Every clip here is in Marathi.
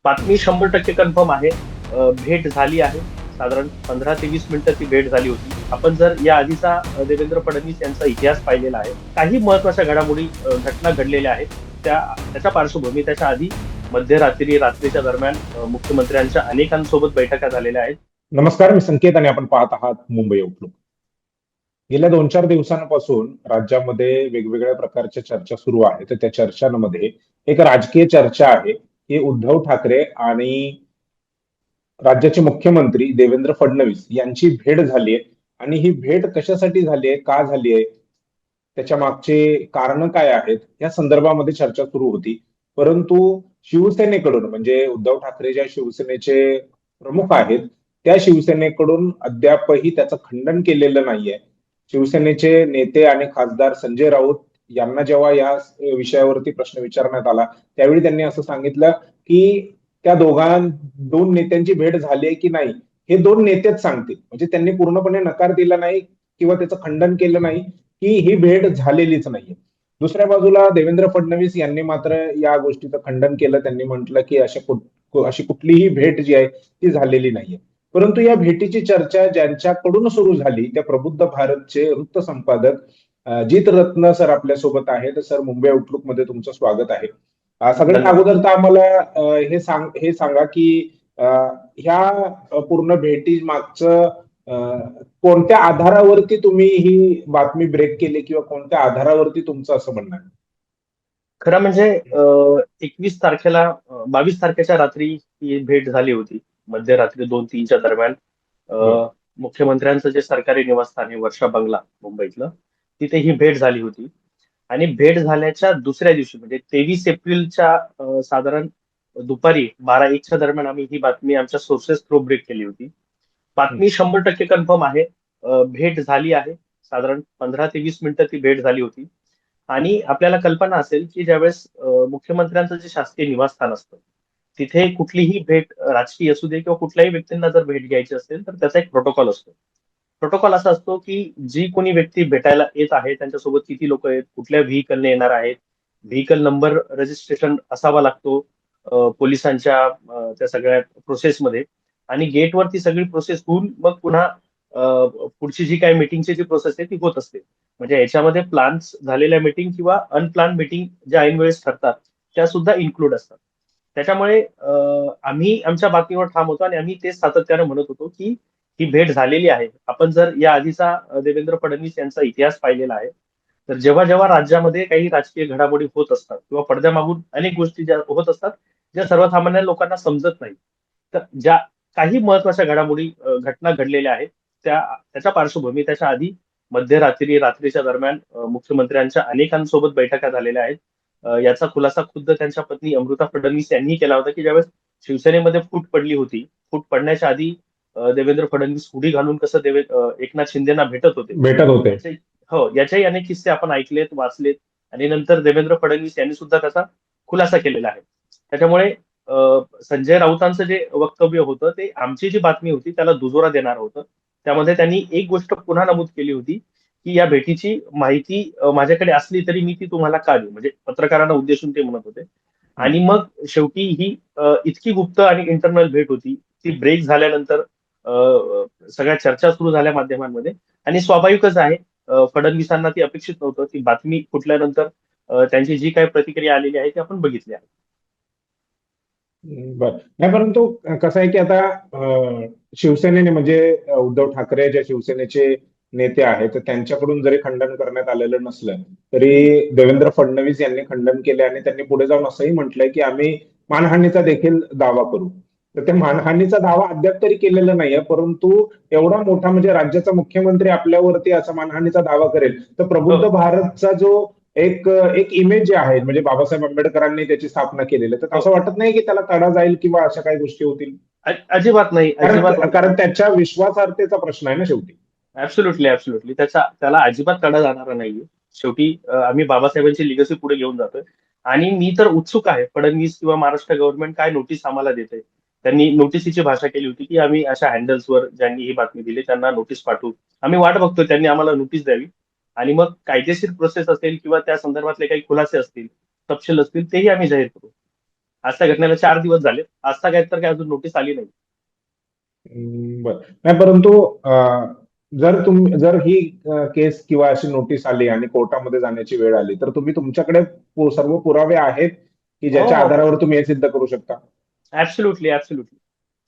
बातमी 100% कन्फर्म आहे. भेट झाली आहे. साधारण 15 ते 20 मिनिटं ती भेट झाली होती. आपण जर या आधीचा देवेंद्र फडणवीस यांचा इतिहास पाहिलेला आहे. काही महत्त्वाच्या घडामोडी घटना घडलेल्या आहेत. त्याच्या पार्श्वभूमी त्याच्या आधी मध्यरात्री, रात्रीच्या दरम्यान मुख्यमंत्र्यांच्या अनेकांसोबत बैठका झालेल्या आहेत. नमस्कार, मी संकेत आणि आपण पाहत आहात मुंबई आउटलुक. गेल्या 2-4 दिवसांपासून राज्यामध्ये वेगवेगळ्या प्रकारच्या चर्चा सुरू आहेत. तर त्या चर्चांमध्ये एक राजकीय चर्चा आहे की उद्धव ठाकरे आणि राज्याचे मुख्यमंत्री देवेंद्र फडणवीस यांची भेट झाली आहे आणि ही भेट कशासाठी झाली आहे, का झाली आहे, त्याच्या मागचे कारण काय आहेत या संदर्भामध्ये चर्चा सुरू होती. परंतु शिवसेनेकडून म्हणजे उद्धव ठाकरे ज्या शिवसेनेचे प्रमुख आहेत त्या शिवसेनेकडून अद्यापही त्याचं खंडन केलेलं नाहीये. शिवसेनेचे नेते आणि खासदार संजय राऊत यांना जेव्हा या विषयावरती प्रश्न विचारण्यात आला त्यावेळी त्यांनी असं सांगितलं की त्या दोन नेत्यांची भेट झाली आहे की नाही हे दोन नेतेच सांगतील. म्हणजे त्यांनी पूर्णपणे नकार दिला नाही किंवा त्याचं खंडन केलं नाही की ही भेट झालेलीच नाहीये. दुसऱ्या बाजूला देवेंद्र फडणवीस यांनी मात्र या गोष्टीचं खंडन केलं. त्यांनी म्हटलं की अशी कुठलीही भेट जी आहे ती झालेली नाहीये. परंतु या भेटीची चर्चा ज्यांच्याकडून सुरू झाली त्या प्रबुद्ध भारतचे वृत्त संपादक जित रत्न सर आपल्यासोबत आहेत. सर, मुंबई आउटलुक मध्ये तुमचं स्वागत आहे. सगळ्यात अगोदर तर आम्हाला हे सांगा की ह्या पूर्ण भेटी मागचं कोणत्या आधारावरती तुम्ही ही बातमी ब्रेक केली किंवा कोणत्या आधारावरती तुमचं असं म्हणणं आहे? खरं म्हणजे 21 तारखेला 22 तारखेच्या रात्री ही भेट झाली होती. मध्यरात्री 2-3च्या दरम्यान मुख्यमंत्र्यांचं जे सरकारी निवासस्थान आहे वर्षा बंगला मुंबईतलं, तिथे ही भेट झाली होती. आणि भेट झाल्याच्या दुसऱ्या दिवशी म्हणजे 23 एप्रिलच्या साधारण दुपारी 12-1च्या दरम्यान आम्ही ही बातमी आमच्या सोर्सेस थ्रू ब्रेक केली होती. बातमी 100% कन्फर्म आहे. भेट झाली आहे. साधारण 15 ते 20 मिनिटं ती भेट झाली होती. आणि आपल्याला कल्पना असेल की ज्यावेळेस मुख्यमंत्र्यांचं जे शासकीय निवासस्थान असतं तिथे कुठलीही भेट राजकीय असू दे किंवा कुठल्याही व्यक्तींना जर भेट घ्यायची असेल तर त्याचा एक प्रोटोकॉल असतो. प्रोटोकॉल असा असतो की जी कोणी व्यक्ती भेटायला येत आहे त्यांच्यासोबत किती लोक आहेत, कुठल्या व्हेकलने येणार आहेत, व्हेकल नंबर रजिस्ट्रेशन असावा लागतो पोलिसांच्या त्या सगळ्या प्रोसेसमध्ये. आणि गेटवर ती सगळी प्रोसेस होऊन मग पुन्हा पुढची जी काही मीटिंगची जी प्रोसेस आहे ती होत असते. म्हणजे याच्यामध्ये प्लॅन्स झालेल्या मीटिंग किंवा अनप्लॅन मीटिंग ज्या ऐन वेळेस ठरतात त्या सुद्धा इन्क्लूड असतात. त्याच्यामुळे आम्ही आमच्या बातमीवर ठाम होतो आणि आम्ही तेच सातत्यानं म्हणत होतो की ही भेट झालेली आहे. आपण जर या आधीचा देवेंद्र फडणवीस यांचा इतिहास पाहिलेला आहे तर जेव्हा जेव्हा राज्यामध्ये काही राजकीय घडामोडी होत असतात किंवा पडद्यामागून अनेक गोष्टी ज्या होत असतात ज्या सर्वसामान्य लोकांना समजत नाही, तर ज्या काही महत्वाच्या घडामोडी घटना घडलेल्या आहेत त्याच्या पार्श्वभूमी त्याच्या आधी मध्यरात्री, रात्रीच्या दरम्यान मुख्यमंत्र्यांच्या अनेकांसोबत बैठका झालेल्या आहेत. याचा खुलासा खुद्द त्यांच्या पत्नी अमृता फडणवीस यांनी केला होता की ज्यावेळेस शिवसेनेमध्ये फूट पडली होती, फूट पडण्याच्या आधी देवेंद्र फडणवीस हुडी घालून कसं एकनाथ शिंदेना भेटत होते. हो, याच्याही अनेक किस्से आपण ऐकलेत, वाचलेत. आणि नंतर देवेंद्र फडणवीस यांनी सुद्धा त्याचा खुलासा केलेला आहे. त्याच्यामुळे संजय राऊतांचं जे वक्तव्य होतं ते आमची जी बातमी होती त्याला दुजोरा देणार होतं. त्यामध्ये त्यांनी एक गोष्ट पुन्हा नमूद केली होती की या भेटीची माहिती माझ्याकडे असली तरी मी ती तुम्हाला का देऊ, म्हणजे पत्रकारांना उद्देशून ते म्हणत होते. आणि मग शेवटी ही इतकी गुप्त आणि इंटरनल भेट होती. ती ब्रेक झाल्यानंतर सगळ्या चर्चा सुरू झाल्या माध्यमांमध्ये. आणि स्वाभाविकच आहे फडणवीसांना ती अपेक्षित नव्हतं. ती बातमी फुटल्यानंतर त्यांची जी काही प्रतिक्रिया आलेली आहे ती आपण बघितली आहे. बरं. नाही, परंतु कसं आहे की आता शिवसेनेने म्हणजे उद्धव ठाकरे ज्या शिवसेनेचे नेते आहेत तर त्यांच्याकडून जरी खंडन करण्यात आलेलं नसलं तरी देवेंद्र फडणवीस यांनी खंडन केले आणि त्यांनी पुढे जाऊन असंही म्हटलंय की आम्ही मानहानीचा देखील दावा करू. तर त्या मानहानीचा दावा अद्याप तरी केलेला नाहीये. परंतु एवढा मोठा म्हणजे राज्याचा मुख्यमंत्री आपल्यावरती असा मानहानीचा दावा करेल तर प्रबुद्ध भारतचा जो एक एक इमेज जे आहे म्हणजे बाबासाहेब आंबेडकरांनी त्याची स्थापना केलेली तर असं वाटत नाही की त्याला तडा जाईल किंवा अशा काही गोष्टी होतील? अजिबात नाही, अजिबात. कारण त्याच्या विश्वासार्हतेचा प्रश्न आहे ना शेवटी. Absolutely, absolutely. त्याला अजिबात तडा जाणारा नाहीये. शेवटी आम्ही बाबासाहेबांची लिगसी पुढे घेऊन जातोय. आणि मी तर उत्सुक आहे फडणवीस किंवा महाराष्ट्र गव्हर्नमेंट काय नोटीस आम्हाला देते. त्यांनी नोटिसीची भाषा केली होती की आम्ही अशा हँडल्सवर ज्यांनी ही बातमी दिली त्यांना नोटीस पाठवू. आम्ही वाट बघतोय त्यांनी आम्हाला नोटीस द्यावी. आणि मग कायदेशीर प्रोसेस असेल किंवा त्या संदर्भातले काही खुलासे असतील, तपशील असतील तेही आम्ही जाहीर करू. आज त्या घटनेला 4 दिवस झाले, आज काय तर काय अजून नोटीस आली नाही. बर नाही, परंतु जर ही केस किंवा अशी नोटीस आली आणि कोर्टामध्ये जाण्याची वेळ आली, तर तुम्ही तुमच्याकडे सर्व पुरावे आहेत की हो ज्याच्या हो हो, आधारावर तुम्ही हे सिद्ध करू शकता? ऍब्सोल्युटली ऍब्सोल्युटली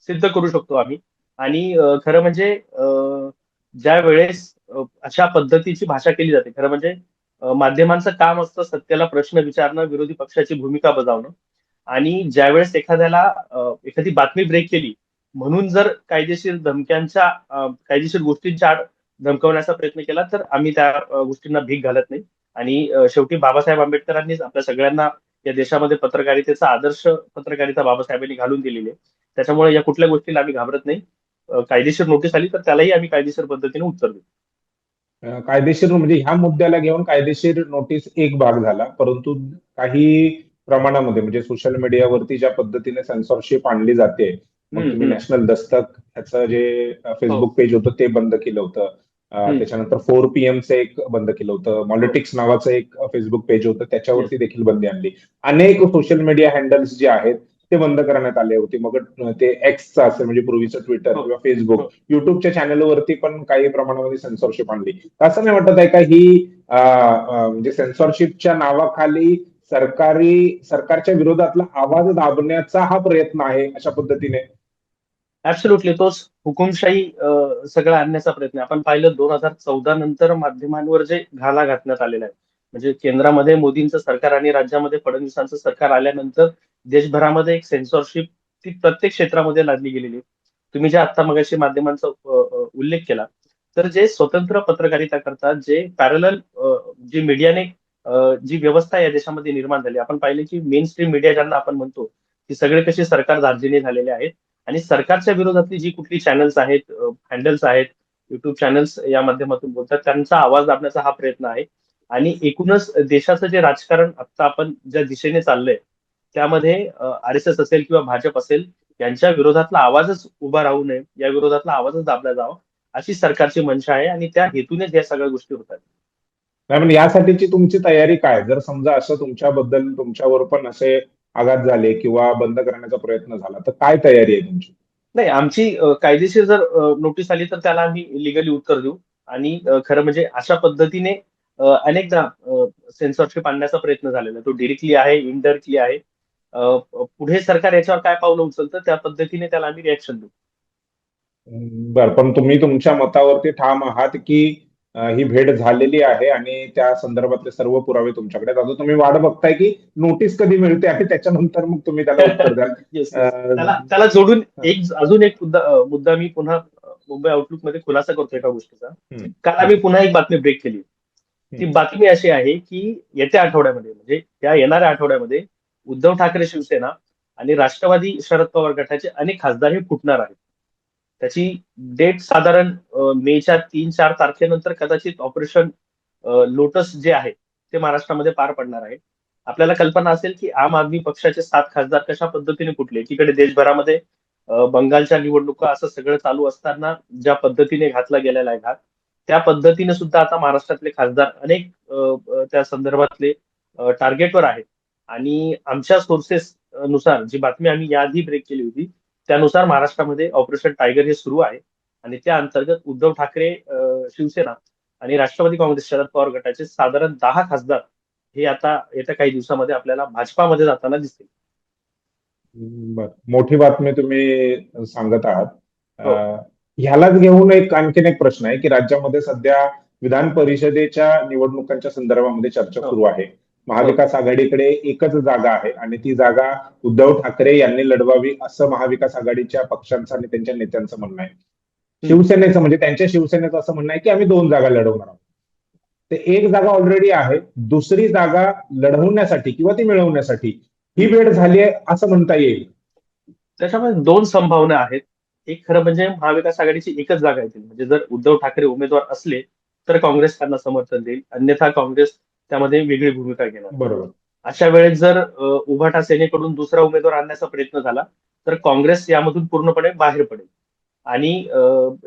सिद्ध करू शकतो आम्ही. आणि खरं म्हणजे ज्या वेळेस अशा पद्धतीची भाषा केली जाते, खरं म्हणजे माध्यमांचं काम असतं सत्याला प्रश्न विचारणं, विरोधी पक्षाची भूमिका बजावणं. आणि ज्यावेळेस एखाद्याला एखादी बातमी ब्रेक केली म्हणून जर कायदेशीर धमक्यांच्या कायदेशीर गोष्टींच्या आड धमकवण्याचा प्रयत्न केला, तर आम्ही त्या गोष्टींना भीक घालत नाही. आणि शेवटी बाबासाहेब आंबेडकरांनीच आपल्या सगळ्यांना या देशामध्ये पत्रकारितेचा आदर्श पत्रकारिता बाबासाहेबांनी घालून दिलेली आहे. त्याच्यामुळे या कुठल्या गोष्टीला आम्ही घाबरत नाही. कायदेशीर नोटीस आली तर त्यालाही आम्ही कायदेशीर पद्धतीने उत्तर देऊ. कायदेशीर म्हणजे ह्या मुद्द्याला घेऊन कायदेशीर नोटीस एक भाग झाला, परंतु काही प्रमाणामध्ये म्हणजे सोशल मीडियावरती ज्या पद्धतीने सेन्सॉरशिप आणली जाते, मग तुम्ही हम्म. नॅशनल दस्तक ह्याचं जे हो. फेसबुक पेज होतं ते बंद केलं होतं. हम्म. त्याच्यानंतर 4PM एक बंद केलं होतं. हो. मॉलिटिक्स नावाचं एक फेसबुक पेज होतं, येस. त्याच्यावरती देखील बंदी आणली. अनेक सोशल मीडिया हँडल्स जे आहेत ते बंद करण्यात आले होते. मग ते एक्सचं असेल म्हणजे पूर्वीचं ट्विटर हो. किंवा फेसबुक, हो. युट्यूबच्या चॅनलवरती पण काही प्रमाणामध्ये सेन्सॉरशिप आणली. असं नाही वाटत आहे का ही म्हणजे सेन्सॉरशिपच्या नावाखाली सरकारच्या विरोधातला आवाज दाबण्याचा हा प्रयत्न आहे अशा पद्धतीने? ऍब्सोल्युटली तोच हुकुमशाही सगळं आणण्याचा प्रयत्न आहे. आपण पाहिलं 2014 नंतर माध्यमांवर जे घाला घातण्यात आलेला आहे, म्हणजे केंद्रामध्ये मोदींचं सरकार आणि राज्यामध्ये फडणवीसांचं सरकार आल्यानंतर देशभरामध्ये एक सेन्सॉरशिप ती प्रत्येक क्षेत्रामध्ये लादली गेलेली आहे. तुम्ही जे आता मगाशी माध्यमांचा उल्लेख केला, तर जे स्वतंत्र पत्रकारिता करतात, जे पॅरलल जी मीडियाने जी व्यवस्था या देशामध्ये निर्माण झाली, आपण पाहिले की मेन स्ट्रीम मीडिया ज्यांना आपण म्हणतो, ती सगळे कशी सरकार धार्जिणे झालेले आहेत. आणि सरकारच्या विरोधातली जी कुठली चॅनल्स आहेत, हँडल्स आहेत, युट्यूब चॅनल्स या माध्यमातून बोलतात, त्यांचा आवाज दाबण्याचा हा प्रयत्न आहे. आणि एकूणच देशाचं जे राजकारण आता आपण ज्या दिशेने चाललंय, त्यामध्ये RSS असेल किंवा भाजप असेल, यांच्या विरोधातला आवाजच उभा राहू नये, या विरोधातला आवाजच दाबला जावा, अशी सरकारची मनशा आहे. आणि त्या हेतूनेच या सगळ्या गोष्टी होतात. नाही पण यासाठीची तुमची तयारी काय? जर समजा असं तुमच्याबद्दल तुमच्यावर पण असे आघात झाले किंवा बंद करण्याचा प्रयत्न झाला, तर काय तयारी आहे तुमची? नाही, आमची कायदेशीर जर नोटीस आली तर त्याला आम्ही लिगली उत्तर देऊ. आणि खरं म्हणजे अशा पद्धतीने अनेकदा सेन्सॉरशिप आणण्याचा प्रयत्न झालेला आहे. तो डिरेक्टली आहे, इनडायरेक्टली आहे. पुढे सरकार याच्यावर काय पावलं उचलतं त्या पद्धतीने त्याला आम्ही रिॲक्शन देऊ. बरं, पण तुम्ही तुमच्या मतावरती ठाम आहात की ही भेट झालेली आहे आणि त्या संदर्भातले सर्व पुरावे तुमच्याकडे आहेत. आता तुम्ही वाट बघताय की नोटीस कधी मिळते आणि त्याच्यानंतर मग तुम्ही त्याला उत्तर द्याल. येस येस, अं, त्याला जोडून अजून एक मुद्दा मी पुन्हा मुंबई आउटलुक मध्ये खुलासा करतो एका गोष्टीचा. हं, काल आम्ही पुन्हा एक बातमी ब्रेक केली. ती हं, बातमी अशी आहे की येत्या आठवड्यामध्ये, म्हणजे या येणाऱ्या आठवड्यामध्ये, उद्धव ठाकरे शिवसेना आणि राष्ट्रवादी शरद पवार गटाचे अनेक खासदार हे फुटणार आहेत. त्याची डेट साधारण मेच्या 3-4 तारखेनंतर कदाचित ऑपरेशन लोटस जे आहे ते महाराष्ट्रामध्ये पार पडणार आहे. आपल्याला कल्पना असेल की आम आदमी पक्षाचे 7 खासदार कशा पद्धतीने फुटले. एकीकडे देशभरामध्ये बंगालच्या निवडणुका असं सगळं चालू असताना ज्या पद्धतीने घातला गेलेला आहे घात, त्या पद्धतीने सुद्धा आता महाराष्ट्रातले खासदार अनेक त्या संदर्भातले टार्गेटवर आहेत. आणि आमच्या सोर्सेस नुसार जी बातमी आम्ही याआधी ब्रेक केली होती, त्यानुसार महाराष्ट्रामध्ये ऑपरेशन टायगर हे सुरू आहे. आणि त्या अंतर्गत उद्धव ठाकरे शिवसेना आणि राष्ट्रवादी काँग्रेस शरद पवार गटाचे साधारण 10 खासदार हे आता येत्या काही दिवसामध्ये आपल्याला भाजपामध्ये जाताना दिसतील. बरं. मोठी बातमी तुम्ही सांगत आहात. हो. ह्यालाच घेऊन आणखीन एक प्रश्न आहे की राज्यामध्ये सध्या विधान परिषदेच्या निवडणुकांच्या संदर्भामध्ये चर्चा हो. सुरू आहे. हो. महाविकास आघाडीकडे एकच जागा आहे आणि ती जागा उद्धव ठाकरे यांनी लढवावी असं महाविकास आघाडीच्या पक्षांचं आणि त्यांच्या नेत्यांचं म्हणणं आहे. हम्म. शिवसेनेचं म्हणजे त्यांच्या शिवसेनेचं असं म्हणणं आहे की आम्ही 2 जागा लढवणार आहोत. ते एक जागा ऑलरेडी आहे, दुसरी जागा लढवण्यासाठी किंवा ती मिळवण्यासाठी ही हम्म. वेळ झाली आहे असं म्हणता येईल. त्याच्यामध्ये दोन संभावना आहेत. एक खरं म्हणजे महाविकास आघाडीची एकच जागा येतील, म्हणजे जर उद्धव ठाकरे उमेदवार असले तर काँग्रेस त्यांना समर्थन देईल, अन्यथा काँग्रेस त्यामध्ये वेगळी भूमिका घेणार. बरोबर. अशा वेळेस जर उभाटा सेनेकडून दुसरा उमेदवार आणण्याचा प्रयत्न झाला तर काँग्रेस यामधून पूर्णपणे बाहेर पडेल. आणि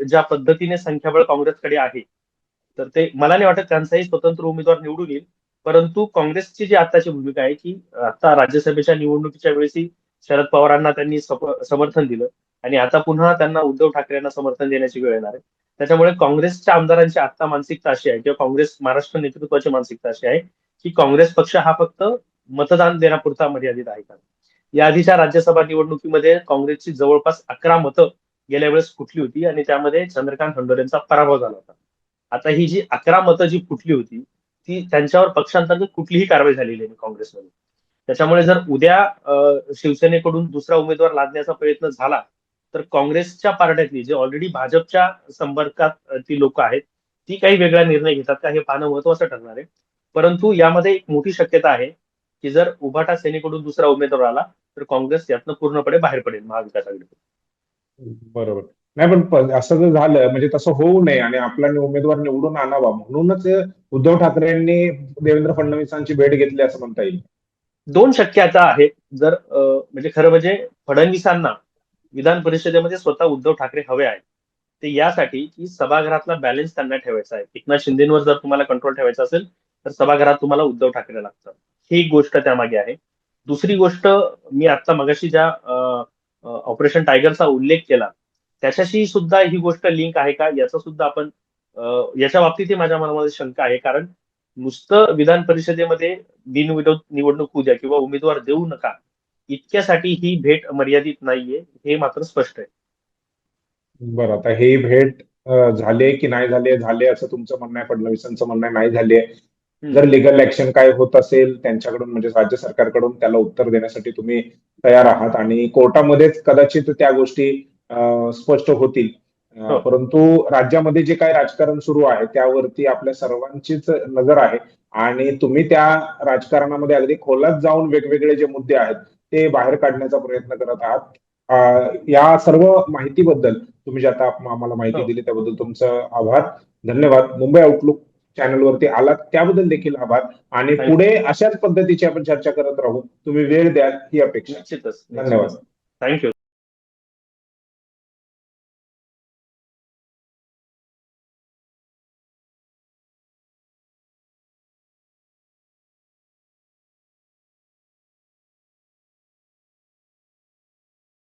ज्या पद्धतीने संख्याबळ काँग्रेसकडे आहे, तर ते मला नाही वाटत त्यांचाही स्वतंत्र उमेदवार निवडून येईल. परंतु काँग्रेसची जी आताची भूमिका आहे की आता राज्यसभेच्या निवडणुकीच्या वेळेसही शरद पवारांना त्यांनी समर्थन दिलं आणि आता पुन्हा त्यांना उद्धव ठाकरेंना समर्थन देण्याची वेळ येणार आहे. त्याच्यामुळे काँग्रेसच्या आमदारांची आता मानसिकता अशी आहे किंवा काँग्रेस महाराष्ट्र नेतृत्वाची मानसिकता अशी आहे की काँग्रेस पक्ष हा फक्त मतदान देण्यापुरता मर्यादित आहे का. या आधीच्या राज्यसभा निवडणुकीमध्ये काँग्रेसची जवळपास 11 मतं गेल्या वेळेस फुटली होती आणि त्यामध्ये चंद्रकांत हंडोरेंचा पराभव झाला होता. आता ही जी 11 मतं जी फुटली होती ती त्यांच्यावर पक्षांतर्गत कुठलीही कारवाई झालेली नाही काँग्रेसमध्ये. त्याच्यामुळे जर उद्या शिवसेनेकडून दुसरा उमेदवार लादण्याचा प्रयत्न झाला तर काँग्रेसच्या पार्ट्यातली जे ऑलरेडी भाजपच्या संपर्कात ती लोक आहेत ती काही वेगळा निर्णय घेतात का हे पाहणं महत्वाचं ठरणार आहे. परंतु यामध्ये एक मोठी शक्यता आहे की जर उभाटा सेनेकडून दुसरा उमेदवार आला तर काँग्रेस यातनं पूर्णपणे बाहेर पडेल महाविकास आघाडीतून. बरोबर. नाही पण असं जर झालं म्हणजे तसं होऊ नये आणि आपला उमेदवार निवडून आणावा म्हणूनच उद्धव ठाकरेंनी देवेंद्र फडणवीसांची भेट घेतली असं म्हणता येईल. दोन शक्यता आहेत. जर म्हणजे खरं म्हणजे फडणवीसांना विधान परिषदेमध्ये स्वतः उद्धव ठाकरे हवे आहेत ते यासाठी की सभागृहातला बॅलन्स त्यांना ठेवायचा आहे. एकनाथ शिंदेवर जर तुम्हाला कंट्रोल ठेवायचा असेल तर सभागृहात तुम्हाला उद्धव ठाकरे लागतात. ही एक गोष्ट त्यामागे आहे. दुसरी गोष्ट मी आता मगाशी ज्या ऑपरेशन टायगरचा उल्लेख केला त्याच्याशी सुद्धा ही गोष्ट लिंक आहे का याचा सुद्धा आपण याच्या बाबतीतही माझ्या मनामध्ये शंका आहे. कारण नुसतं विधान परिषदेमध्ये बिनविरोध निवडणूक होऊ द्या किंवा उमेदवार देऊ नका इतक्यासाठी ही भेट मर्यादित नाहीये हे मात्र स्पष्ट आहे. बरं, आता ही भेट झाले की नाही झाले असं तुमचं म्हणणं आहे, फडणवीसांचं म्हणणं आहे नाही झाले. जर लिगल ऍक्शन काय होत असेल त्यांच्याकडून म्हणजे राज्य सरकारकडून त्याला उत्तर देण्यासाठी तुम्ही तयार आहात आणि कोर्टामध्येच कदाचित त्या गोष्टी स्पष्ट होतील. परंतु राज्यामध्ये जे काही राजकारण सुरू आहे त्यावरती आपल्या सर्वांचीच नजर आहे आणि तुम्ही त्या राजकारणामध्ये अगदी खोलात जाऊन वेगवेगळे जे मुद्दे आहेत ते बाहेर काढण्याचा प्रयत्न करत आहात. या सर्व माहितीबद्दल तुम्ही जे आता आम्हाला माहिती दिली त्याबद्दल तुमचं आभार, धन्यवाद. मुंबई आउटलुक चॅनलवरती आलात त्याबद्दल देखील आभार आणि पुढे अशाच पद्धतीची आपण चर्चा करत राहू. तुम्ही वेळ द्याल ही अपेक्षा. निश्चितच. धन्यवाद. थँक्यू.